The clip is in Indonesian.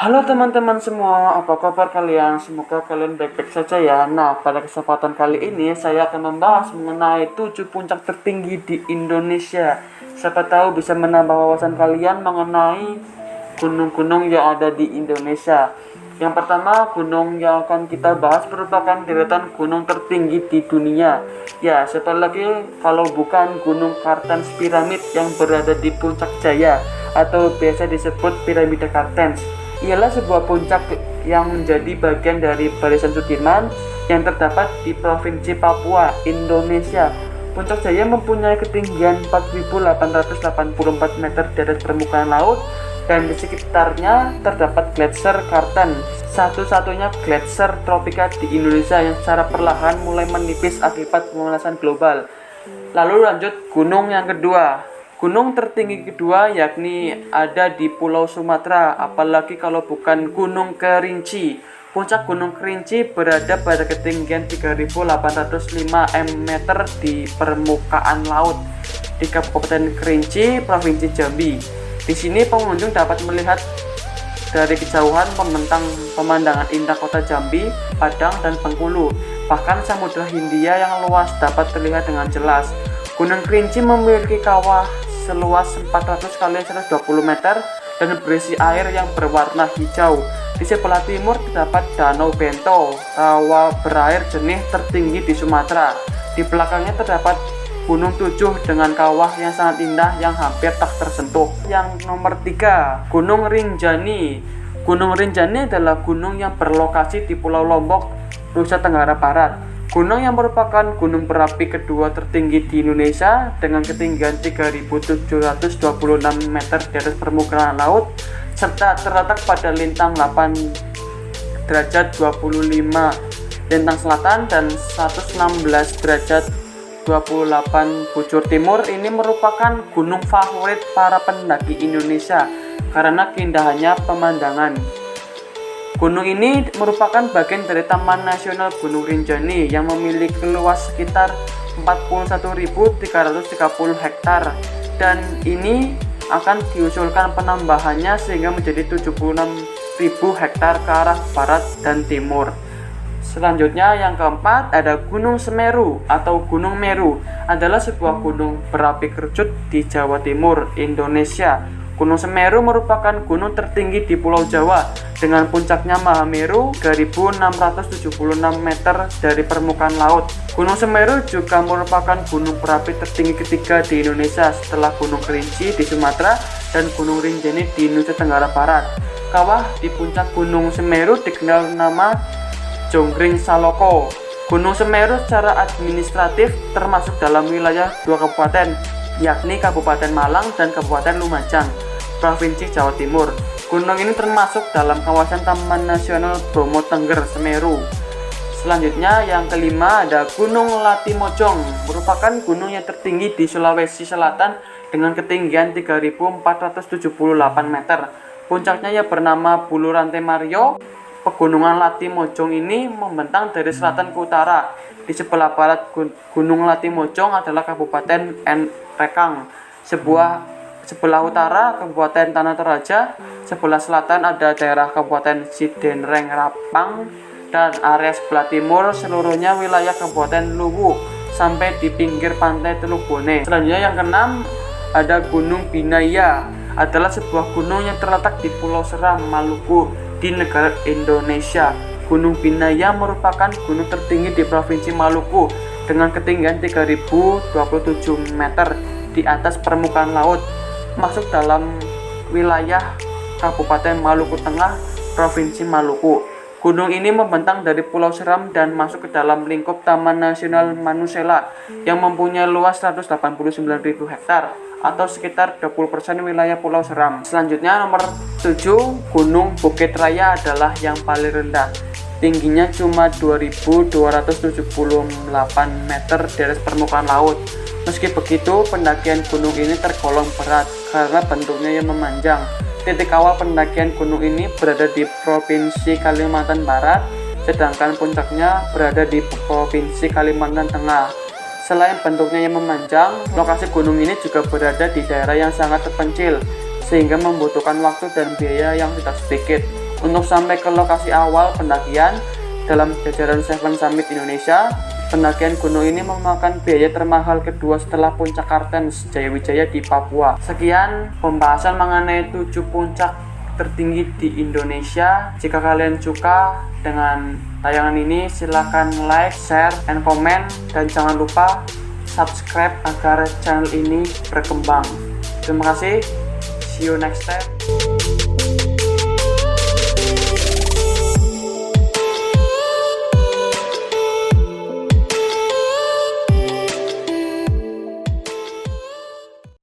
Halo teman-teman semua, apa kabar kalian? Semoga kalian baik-baik saja ya. Nah, pada kesempatan kali ini saya akan membahas mengenai 7 puncak tertinggi di Indonesia. Siapa tahu bisa menambah wawasan kalian mengenai gunung-gunung yang ada di Indonesia. Yang pertama, gunung yang akan kita bahas merupakan deretan gunung tertinggi di dunia. Ya, siapa lagi kalau bukan Gunung Kartens Piramid yang berada di Puncak Jaya atau biasa disebut Piramida Kartens. Ialah sebuah puncak yang menjadi bagian dari Barisan Sudirman yang terdapat di Provinsi Papua, Indonesia. Puncak Jaya mempunyai ketinggian 4.884 meter di atas permukaan laut dan di sekitarnya terdapat gletser Karten, satu-satunya gletser tropika di Indonesia yang secara perlahan mulai menipis akibat pemanasan global. Lalu lanjut gunung yang kedua. Gunung tertinggi kedua yakni ada di Pulau Sumatera, apalagi kalau bukan Gunung Kerinci. Puncak Gunung Kerinci berada pada ketinggian 3.805 meter di permukaan laut di Kabupaten Kerinci, Provinsi Jambi. Di sini pengunjung dapat melihat dari kejauhan membentang pemandangan indah kota Jambi, Padang, dan Bengkulu. Bahkan Samudra Hindia yang luas dapat terlihat dengan jelas. Gunung Kerinci memiliki kawah seluas 400 kali 120 meter dan berisi air yang berwarna hijau. Di sebelah timur terdapat Danau Bento, rawa berair jernih tertinggi di Sumatera. Di belakangnya terdapat Gunung Tujuh dengan kawah yang sangat indah yang hampir tak tersentuh. Yang nomor 3, Gunung Rinjani. Gunung Rinjani adalah gunung yang berlokasi di Pulau Lombok, Nusa Tenggara Barat. Gunung yang merupakan gunung berapi kedua tertinggi di Indonesia dengan ketinggian 3.726 meter di atas permukaan laut serta terletak pada lintang 8 derajat 25 lintang selatan dan 116 derajat 28 bujur timur. Ini merupakan gunung favorit para pendaki Indonesia karena keindahannya pemandangan. Gunung ini merupakan bagian dari Taman Nasional Gunung Rinjani yang memiliki luas sekitar 41.330 hektar dan ini akan diusulkan penambahannya sehingga menjadi 76.000 hektar ke arah barat dan timur. Selanjutnya yang keempat ada Gunung Semeru atau Gunung Meru adalah sebuah gunung berapi kerucut di Jawa Timur, Indonesia. Gunung Semeru merupakan gunung tertinggi di Pulau Jawa dengan puncaknya Mahameru 3.676 meter dari permukaan laut. Gunung Semeru juga merupakan gunung berapi tertinggi ketiga di Indonesia setelah Gunung Kerinci di Sumatera dan Gunung Rinjani di Nusa Tenggara Barat. Kawah di puncak Gunung Semeru dikenal nama Jonggring Saloko. Gunung Semeru secara administratif termasuk dalam wilayah dua kabupaten, yakni Kabupaten Malang dan Kabupaten Lumajang, Provinsi Jawa Timur. Gunung ini termasuk dalam kawasan Taman Nasional Bromo Tengger Semeru. Selanjutnya yang kelima ada Gunung Latimojong, merupakan gunung yang tertinggi di Sulawesi Selatan dengan ketinggian 3.478 meter. Puncaknya yang bernama Bulu Rantai Mario. Pegunungan Latimojong ini membentang dari selatan ke utara. Di sebelah barat Gunung Latimojong adalah Kabupaten Rekang. Sebelah utara Kabupaten Tanah Toraja, sebelah selatan ada daerah Kabupaten Sidenreng Rapang, dan area sebelah timur seluruhnya wilayah Kabupaten Luwu sampai di pinggir pantai Teluk Bone. Selanjutnya yang keenam ada Gunung Binaya, adalah sebuah gunung yang terletak di Pulau Seram, Maluku di negara Indonesia. Gunung Binaya merupakan gunung tertinggi di Provinsi Maluku dengan ketinggian 3.027 meter di atas permukaan laut, masuk dalam wilayah Kabupaten Maluku Tengah, Provinsi Maluku. Gunung ini membentang dari Pulau Seram dan masuk ke dalam lingkup Taman Nasional Manusela yang mempunyai luas 189.000 hektar atau sekitar 20% wilayah Pulau Seram. Selanjutnya nomor 7, Gunung Bukit Raya adalah yang paling rendah. Tingginya cuma 2.278 meter di atas permukaan laut. Meski begitu, pendakian gunung ini tergolong berat karena bentuknya yang memanjang. Titik awal pendakian gunung ini berada di Provinsi Kalimantan Barat, sedangkan puncaknya berada di Provinsi Kalimantan Tengah. Selain bentuknya yang memanjang, lokasi gunung ini juga berada di daerah yang sangat terpencil, sehingga membutuhkan waktu dan biaya yang tidak sedikit Untuk sampai ke lokasi awal pendakian dalam jajaran Seven Summit Indonesia, pendakian gunung ini memakan biaya termahal kedua setelah Puncak Kartens Jayawijaya di Papua. Sekian pembahasan mengenai 7 puncak tertinggi di Indonesia. Jika kalian suka dengan tayangan ini, silahkan like, share, and comment, dan jangan lupa subscribe agar channel ini berkembang. Terima kasih, see you next time.